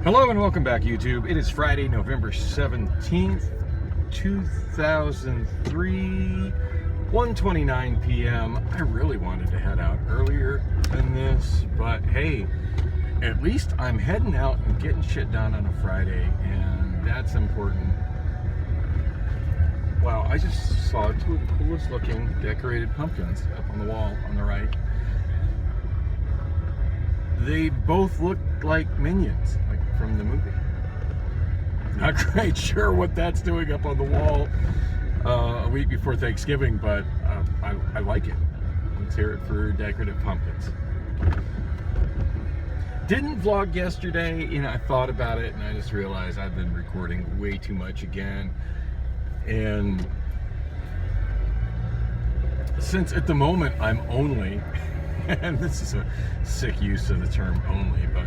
Hello and welcome back, YouTube. It is Friday, November 17th, 2003, 1:29 p.m. I really wanted to head out earlier than this, but hey, at least I'm heading out and getting shit done on a Friday, and that's important. Wow, I just saw two of the coolest looking decorated pumpkins up on the wall on the right. They both look like Minions, like from the movie. Not quite sure what that's doing up on the wall a week before Thanksgiving, but I like it. Let's hear it for decorative pumpkins. Didn't vlog yesterday, I thought about it and I just realized I've been recording way too much again. And since at the moment I'm only, and this is a sick use of the term only, but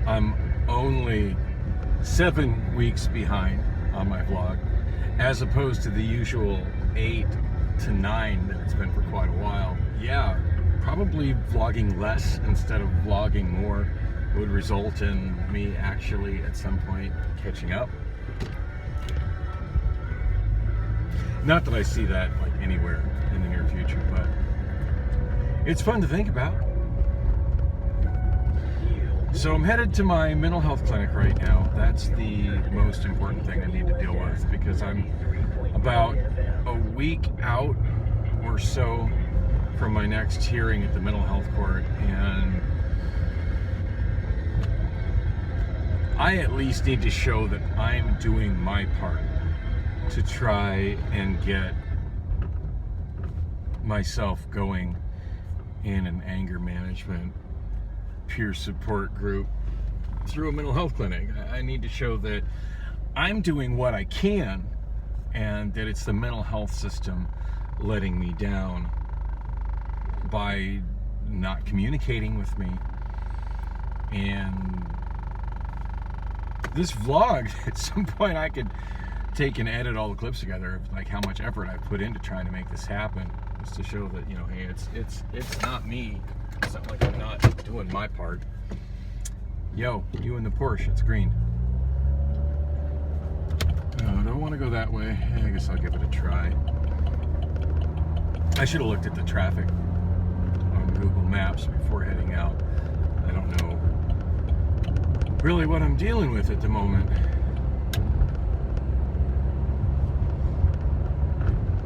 I'm only 7 weeks behind on my vlog, as opposed to the usual 8 to 9 that it's been for quite a while. Yeah, probably vlogging less instead of vlogging more would result in me actually at some point catching up. Not that I see that like anywhere in the near future, but it's fun to think about. So I'm headed to my mental health clinic right now. That's the most important thing I need to deal with, because I'm about a week out or so from my next hearing at the mental health court, and I at least need to show that I'm doing my part to try and get myself going in an anger management peer support group through a mental health clinic. I need to show that I'm doing what I can and that it's the mental health system letting me down by not communicating with me. And this vlog, at some point I could take and edit all the clips together of like how much effort I put into trying to make this happen, just to show that, hey, it's not me. It's not like I'm not doing my part. Yo, you in the Porsche, it's green. Oh, do I want to go that way? I guess I'll give it a try. I should have looked at the traffic on Google Maps before heading out. I don't know really what I'm dealing with at the moment.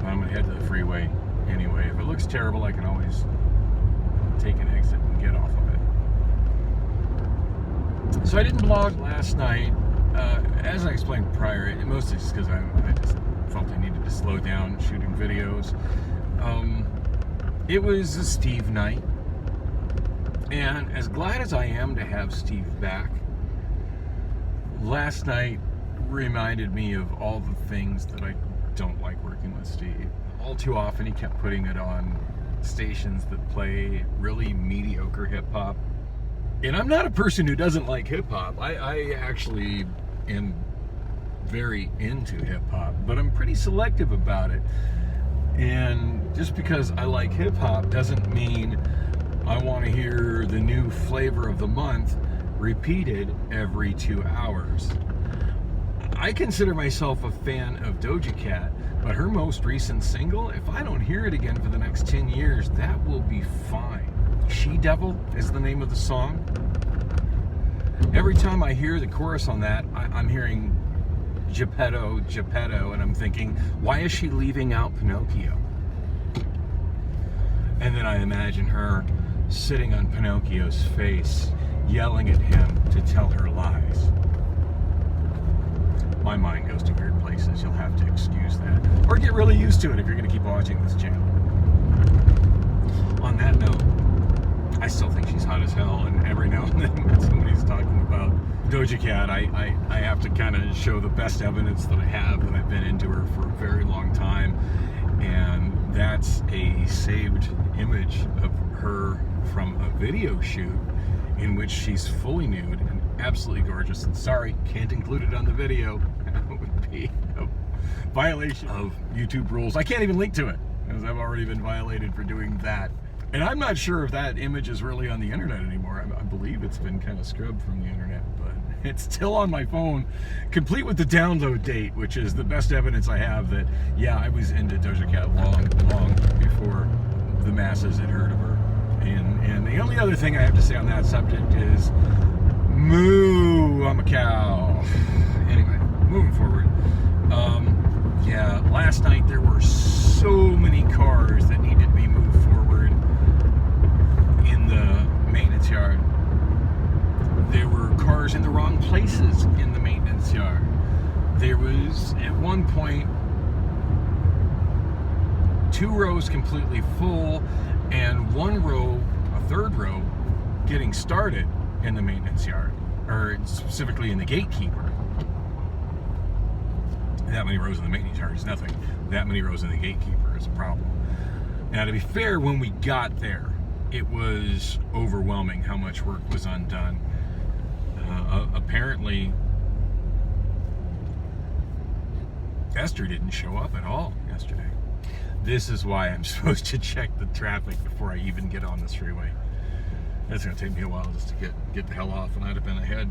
I'm gonna head to the freeway anyway. If it looks terrible, I can always take an exit and get off of it. So I didn't vlog last night. As I explained prior, mostly just because I just felt I needed to slow down shooting videos. It was a Steve night, and as glad as I am to have Steve back, last night reminded me of all the things that I don't like working with Steve. All too often he kept putting it on stations that play really mediocre hip-hop. And I'm not a person who doesn't like hip-hop. I actually am very into hip-hop, but I'm pretty selective about it. And just because I like hip-hop doesn't mean I want to hear the new flavor of the month repeated every 2 hours. I consider myself a fan of Doja Cat, but her most recent single, if I don't hear it again for the next 10 years, that will be fine. She Devil is the name of the song. Every time I hear the chorus on that, I'm hearing Geppetto, Geppetto, and I'm thinking, why is she leaving out Pinocchio? And then I imagine her sitting on Pinocchio's face, yelling at him to tell her lies. My mind goes to weird places. You'll have to excuse that. Or get really used to it if you're going to keep watching this channel. On that note, I still think she's hot as hell, and every now and then when somebody's talking about Doja Cat, I have to kind of show the best evidence that I have that I've been into her for a very long time. And that's a saved image of her from a video shoot in which she's fully nude and absolutely gorgeous. And sorry, can't include it on the video. That would be a violation of YouTube rules. I can't even link to it, because I've already been violated for doing that. And I'm not sure if that image is really on the internet anymore. I believe it's been kind of scrubbed from the internet, but It's still on my phone, complete with the download date, which is the best evidence I have that, yeah, I was into Doja Cat long before the masses had heard of her. And the only other thing I have to say on that subject is, moo, I'm a cow. Anyway, moving forward. Yeah, last night there were so many cars that needed to be moved forward in the maintenance yard. There were cars in the wrong places in the maintenance yard. There was, at one point, 2 rows completely full and 1 row, a 3rd row, getting started in the maintenance yard, or specifically in the gatekeeper. That many rows in the maintenance yard is nothing. That many rows in the gatekeeper is a problem. Now, to be fair, when we got there, it was overwhelming how much work was undone. Apparently, Esther didn't show up at all yesterday. This is why I'm supposed to check the traffic before I even get on this freeway. It's going to take me a while just to get the hell off, and I'd have been ahead.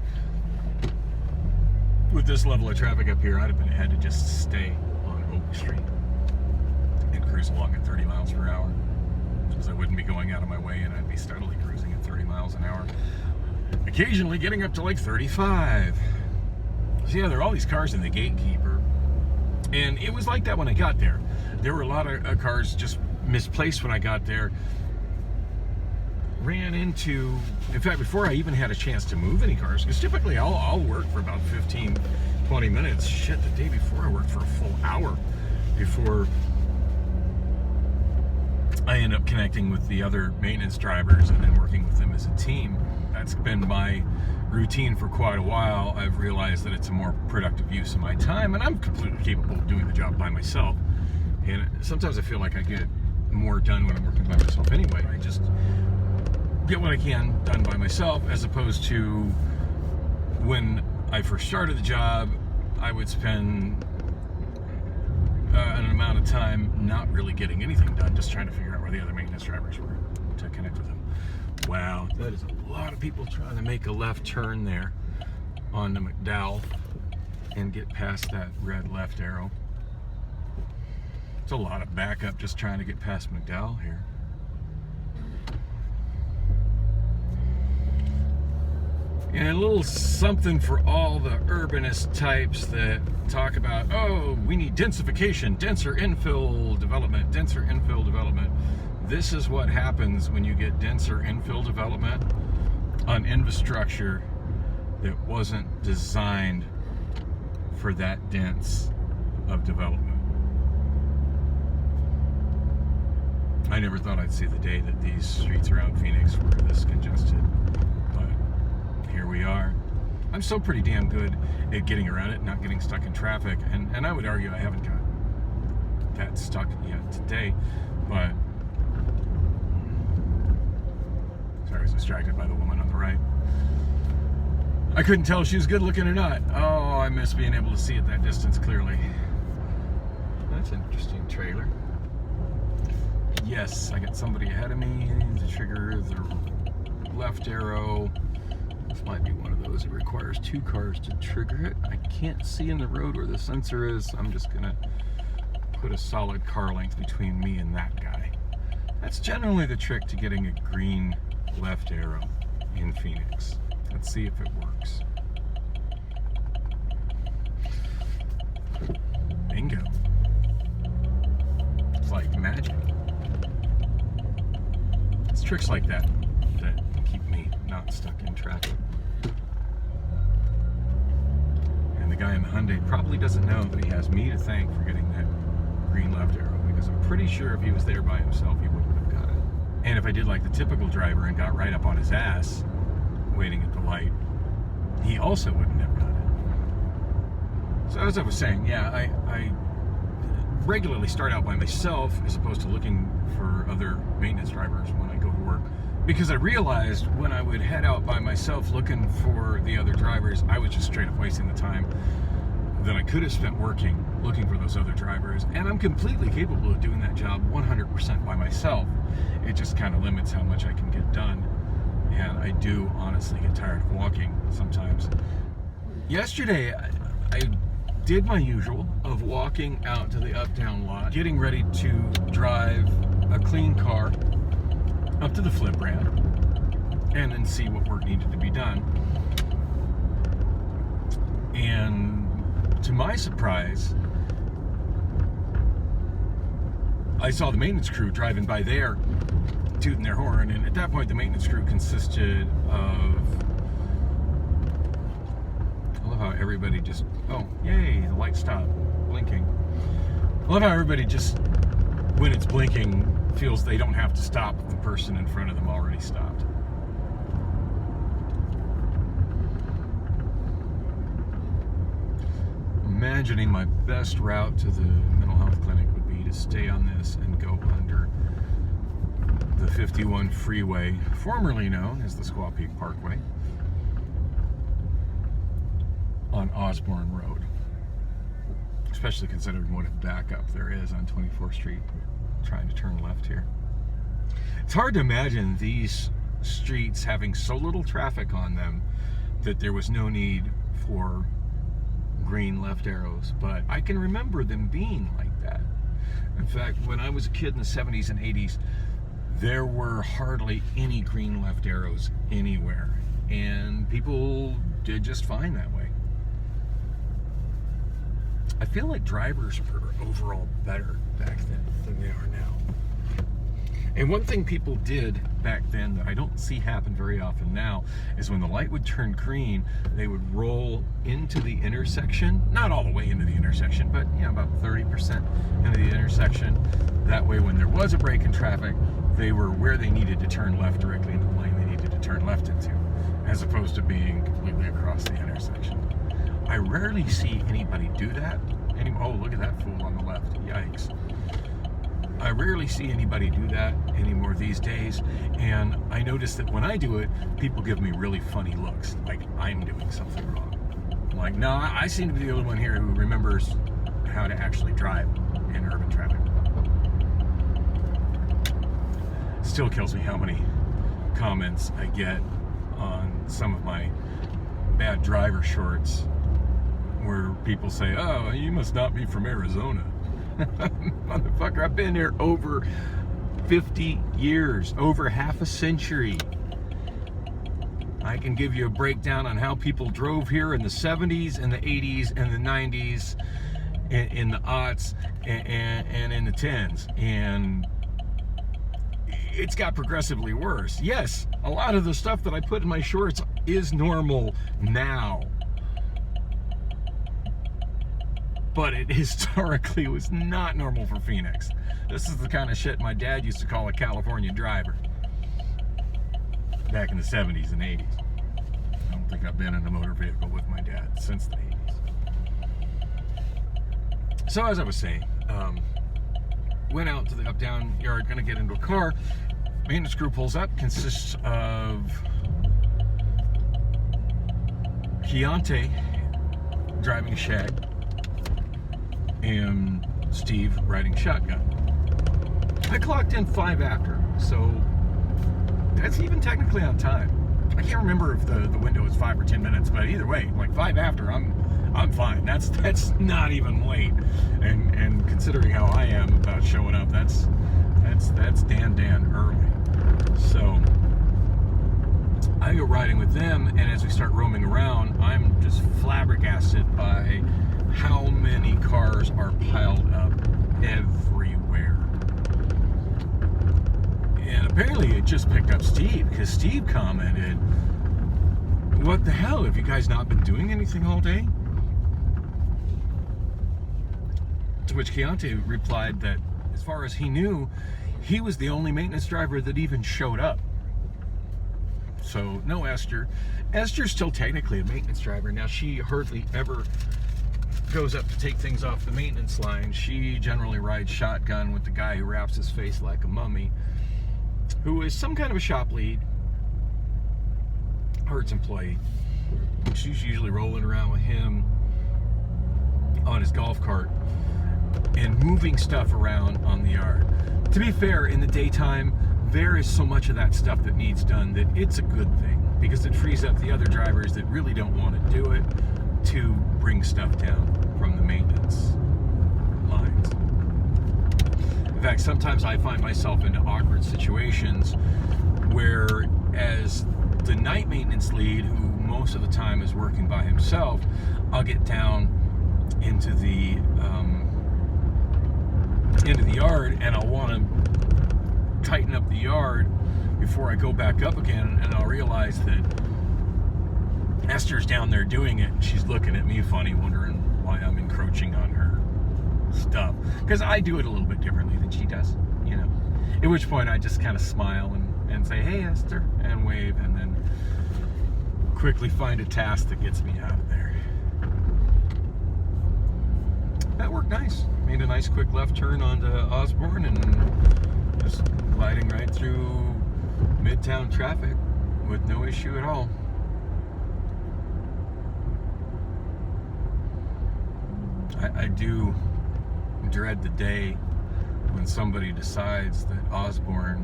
With this level of traffic up here, I'd have been ahead to just stay on Oak Street and cruise along at 30 miles per hour, because I wouldn't be going out of my way, and I'd be steadily cruising at 30 miles an hour, occasionally getting up to like 35. So yeah, there are all these cars in the gatekeeper, and it was like that when I got there. There were a lot of cars just misplaced when I got there. Ran into, in fact, before I even had a chance to move any cars, because typically I'll work for about 15, 20 minutes. Shit, the day before I worked for a full hour before I end up connecting with the other maintenance drivers and then working with them as a team. That's been my routine for quite a while. I've realized that it's a more productive use of my time, and I'm completely capable of doing the job by myself. And sometimes I feel like I get more done when I'm working by myself anyway. I just get what I can done by myself, as opposed to when I first started the job, I would spend an amount of time not really getting anything done, just trying to figure out where the other maintenance drivers were to connect with them. Wow, that is a lot of people trying to make a left turn there on the McDowell and get past that red left arrow. It's a lot of backup just trying to get past McDowell here. And a little something for all the urbanist types that talk about, oh, we need densification, denser infill development, denser infill development. This is what happens when you get denser infill development on infrastructure that wasn't designed for that dense of development. I never thought I'd see the day that these streets around Phoenix were this congested. Here we are. I'm still pretty damn good at getting around it, not getting stuck in traffic, and I would argue I haven't got that stuck yet today, but sorry, I was distracted by the woman on the right. I couldn't tell if she was good looking or not. Oh, I miss being able to see at that distance clearly. That's an interesting trailer. Yes, I got somebody ahead of me. The trigger, the left arrow. This might be one of those. It requires 2 cars to trigger it. I can't see in the road where the sensor is. I'm just gonna put a solid car length between me and that guy. That's generally the trick to getting a green left arrow in Phoenix. Let's see if it works. Bingo. It's like magic. It's tricks like that that keep me not stuck in traffic. And the guy in the Hyundai probably doesn't know that he has me to thank for getting that green left arrow, because I'm pretty sure if he was there by himself, he wouldn't have got it. And if I did like the typical driver and got right up on his ass waiting at the light, he also wouldn't have got it. So as I was saying, yeah, I regularly start out by myself as opposed to looking for other maintenance drivers when I go to work, because I realized when I would head out by myself looking for the other drivers, I was just straight up wasting the time that I could have spent working looking for those other drivers. And I'm completely capable of doing that job 100% by myself. It just kind of limits how much I can get done. And I do honestly get tired of walking sometimes. Yesterday, I did my usual of walking out to the up-down lot, getting ready to drive a clean car up to the flip ramp, and then see what work needed to be done. And to my surprise, I saw the maintenance crew driving by there, tooting their horn, and at that point the maintenance crew consisted of, I love how everybody just, oh, yay, the light stopped blinking. I love how everybody just, when it's blinking, feels they don't have to stop if the person in front of them already stopped. Imagining my best route to the mental health clinic would be to stay on this and go under the 51 freeway, formerly known as the Squaw Peak Parkway, on Osborne Road. Especially considering what a backup there is on 24th Street, trying to turn left here. It's hard to imagine these streets having so little traffic on them that there was no need for green left arrows, but I can remember them being like that. In fact, when I was a kid in the 70s and 80s, there were hardly any green left arrows anywhere, and people did just fine that way. I feel like drivers were overall better back then than they are now. And one thing people did back then that I don't see happen very often now is when the light would turn green, they would roll into the intersection, not all the way into the intersection, but about 30% into the intersection. That way, when there was a break in traffic, they were where they needed to turn left directly into the lane they needed to turn left into, as opposed to being completely across the intersection. I rarely see anybody do that anymore. Oh, look at that fool on the left. Yikes. I rarely see anybody do that anymore these days, and I notice that when I do it, people give me really funny looks, like I'm doing something wrong. I'm like, no, I seem to be the only one here who remembers how to actually drive in urban traffic. Still kills me how many comments I get on some of my bad driver shorts where people say, oh, you must not be from Arizona. Motherfucker, I've been here over 50 years, over half a century. I can give you a breakdown on how people drove here in the 70s and the 80s and the 90s, in the aughts and in the 10s. And it's got progressively worse. Yes, a lot of the stuff that I put in my shorts is normal now. But it historically was not normal for Phoenix. This is the kind of shit my dad used to call a California driver back in the 70s and 80s. I don't think I've been in a motor vehicle with my dad since the 80s. So as I was saying, went out to the up-down yard, gonna get into a car. Maintenance crew pulls up, consists of Keontae driving a Shag, and Steve riding shotgun. I clocked in 5 after, so that's even technically on time. I can't remember if the window is 5 or 10 minutes, but either way, like 5 after, I'm fine. That's not even late. And considering how I am about showing up, that's Dan early. So I go riding with them, and as we start roaming around, I'm just flabbergasted by how many cars are piled up everywhere. And apparently it just picked up Steve, because Steve commented, what the hell, have you guys not been doing anything all day? To which Keontae replied that as far as he knew, he was the only maintenance driver that even showed up. So no Esther. Esther's still technically a maintenance driver. Now, she hardly ever goes up to take things off the maintenance line. She generally rides shotgun with the guy who wraps his face like a mummy, who is some kind of a shop lead, Hertz employee. She's usually rolling around with him on his golf cart and moving stuff around on the yard. To be fair, in the daytime, there is so much of that stuff that needs done that it's a good thing, because it frees up the other drivers that really don't want to do it to bring stuff down from the maintenance lines. In fact, sometimes I find myself in awkward situations where, as the night maintenance lead, who most of the time is working by himself, I'll get down into the yard, and I'll want to tighten up the yard before I go back up again, and I'll realize that Esther's down there doing it, and she's looking at me funny, wondering why I'm encroaching on her stuff, because I do it a little bit differently than she does, you know. At which point I just kind of smile and say, "Hey, Esther," and wave, and then quickly find a task that gets me out of there. That worked nice. Made a nice quick left turn onto Osborne and just gliding right through Midtown traffic with no issue at all. I do dread the day when somebody decides that Osborne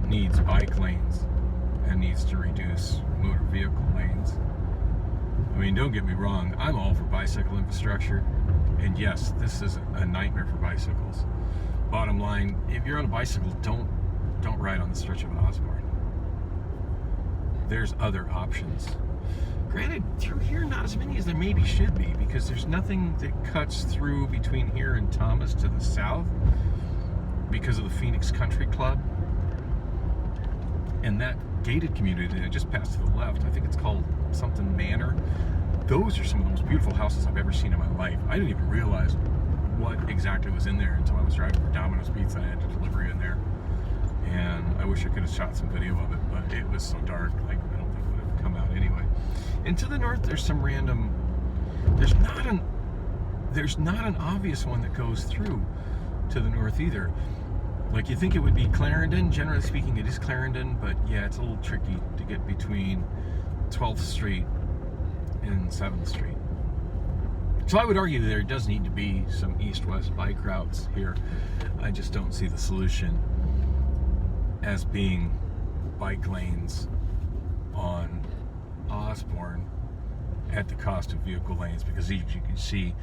needs bike lanes and needs to reduce motor vehicle lanes. I mean, don't get me wrong, I'm all for bicycle infrastructure, and yes, this is a nightmare for bicycles. Bottom line, if you're on a bicycle, don't ride on the stretch of Osborne. There's other options. Granted, through here, not as many as there maybe should be, because there's nothing that cuts through between here and Thomas to the south because of the Phoenix Country Club. And that gated community that I just passed to the left, I think it's called something Manor. Those are some of the most beautiful houses I've ever seen in my life. I didn't even realize what exactly was in there until I was driving for Domino's Pizza. I had a delivery in there. And I wish I could have shot some video of it, but it was so dark, like, I don't think it would have come out anyway. And to the north, there's some random, there's not an obvious one that goes through to the north either. Like, you think it would be Clarendon. Generally speaking, it is Clarendon, but yeah, it's a little tricky to get between 12th Street and 7th Street. So I would argue there does need to be some east-west bike routes here. I just don't see the solution as being bike lanes on Osborne at the cost of vehicle lanes, because as you can see,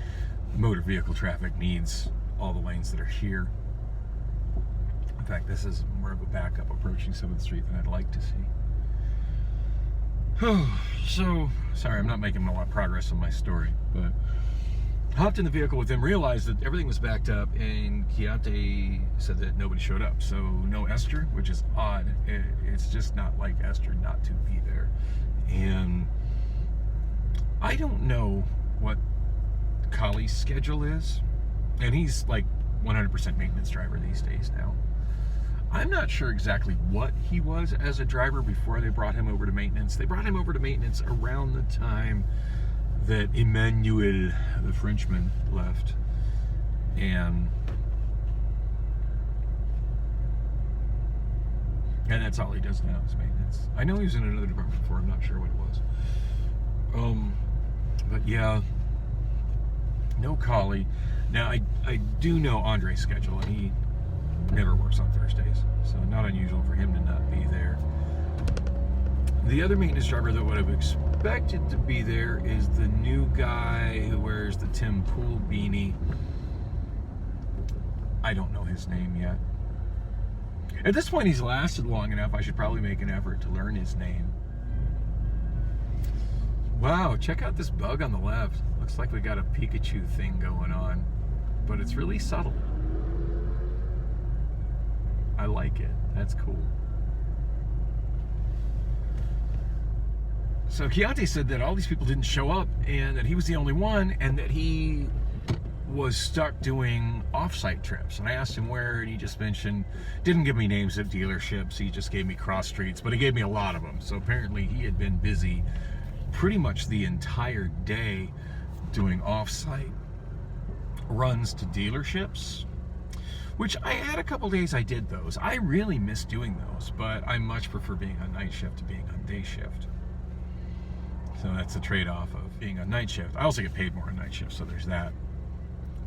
motor vehicle traffic needs all the lanes that are here. In fact, this is more of a backup approaching 7th Street than I'd like to see. So, sorry, I'm not making a lot of progress on my story, but hopped in the vehicle with him, realized that everything was backed up, and Chianti said that nobody showed up. So no Esther, which is odd. It's just not like Esther not to be there. And I don't know what Kali's schedule is, and he's like 100% maintenance driver these days now. I'm not sure exactly what he was as a driver before they brought him over to maintenance. They brought him over to maintenance around the time that Emmanuel, the Frenchman, left. And that's all he does now is maintenance. I know he was in another department before, I'm not sure what it was. But yeah, no Kali. Now, I do know Andre's schedule, and he never works on Thursdays, so not unusual for him to not be there. The other maintenance driver that would have expected to be there is the new guy who wears the Tim Pool beanie. I don't know his name yet. At this point, he's lasted long enough, I should probably make an effort to learn his name. Wow, check out this bug on the left. Looks like we got a Pikachu thing going on, but it's really subtle. I like it. That's cool. So Chianti said that all these people didn't show up, and that he was the only one, and that he was stuck doing off-site trips. And I asked him where, and he just mentioned, didn't give me names of dealerships, he just gave me cross streets, but he gave me a lot of them. So apparently he had been busy pretty much the entire day doing off-site runs to dealerships, which I had a couple days I did those. I really miss doing those, but I much prefer being on night shift to being on day shift. So that's the trade-off of being on night shift. I also get paid more on night shift, so there's that.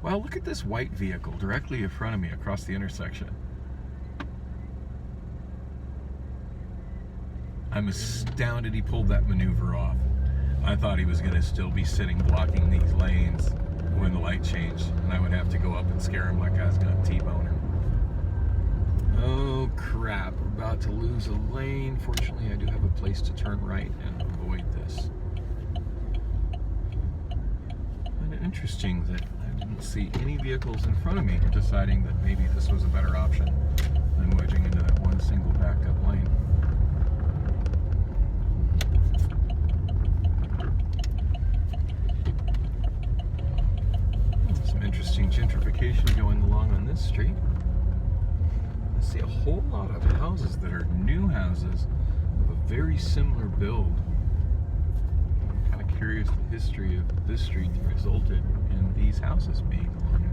Well, look at this white vehicle directly in front of me across the intersection. I'm astounded he pulled that maneuver off. I thought he was going to still be sitting blocking these lanes when the light changed, and I would have to go up and scare him like I was going to T-bone him. Oh crap, we're about to lose a lane. Fortunately, I do have a place to turn right and avoid this. Kind of interesting that I didn't see any vehicles in front of me, deciding that maybe this was a better option than wedging into that one single backup lane. Some interesting gentrification going along on this street. I see a whole lot of houses that are new houses of a very similar build. I'm kind of curious the history of this street that resulted in these houses being along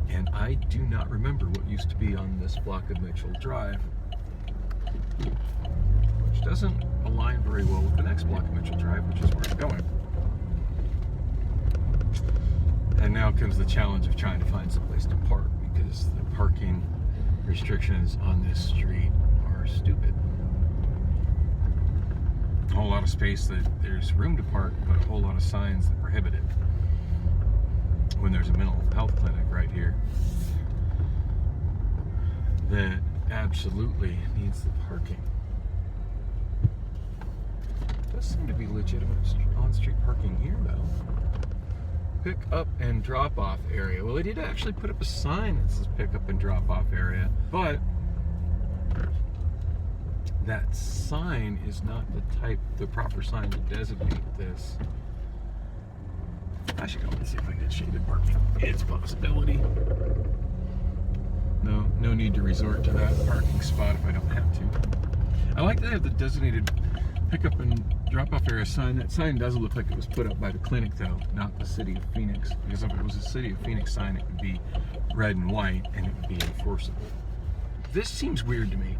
it. And I do not remember what used to be on this block of Mitchell Drive, which doesn't align very well with the next block of Mitchell Drive, which is where I'm going. And now comes the challenge of trying to find some place to park, because the parking restrictions on this street are stupid. A whole lot of space that there's room to park, but a whole lot of signs that prohibit it. When there's a mental health clinic right here that absolutely needs the parking. Does seem to be legitimate on-street parking here, though. Pick up and drop off area. Well, they did actually put up a sign that says pick up and drop off area, but that sign is not the proper sign to designate this. I should go and see if I can get shaded parking. It's a possibility. No need to resort to that parking spot if I don't have to. I like that they have the designated pickup and drop-off area sign. That sign doesn't look like it was put up by the clinic, though, not the City of Phoenix. Because if it was a City of Phoenix sign, it would be red and white, and it would be enforceable. This seems weird to me.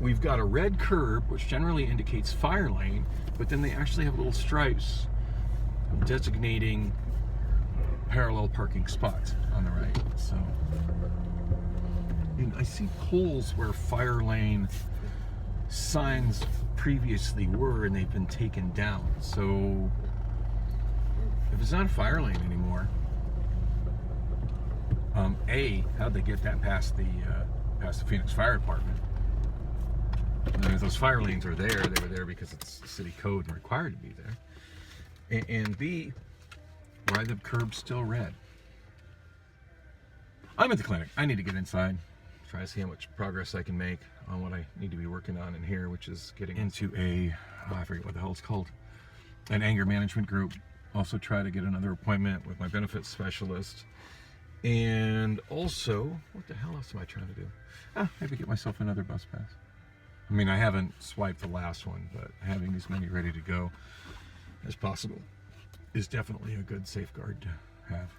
We've got a red curb, which generally indicates fire lane, but then they actually have little stripes designating parallel parking spots on the right. So, and I see poles where fire lane signs previously were, and they've been taken down. So if it's not a fire lane anymore, how'd they get that past the Phoenix Fire Department? And if those fire lanes are there, they were there because it's city code and required to be there. And B, why are the curbs still red? I'm at the clinic. I need to get inside, try to see how much progress I can make on what I need to be working on in here, which is getting into I forget what the hell it's called, an anger management group. Also try to get another appointment with my benefits specialist. And also, what the hell else am I trying to do? Maybe get myself another bus pass. I mean, I haven't swiped the last one, but having as many ready to go as possible is definitely a good safeguard to have.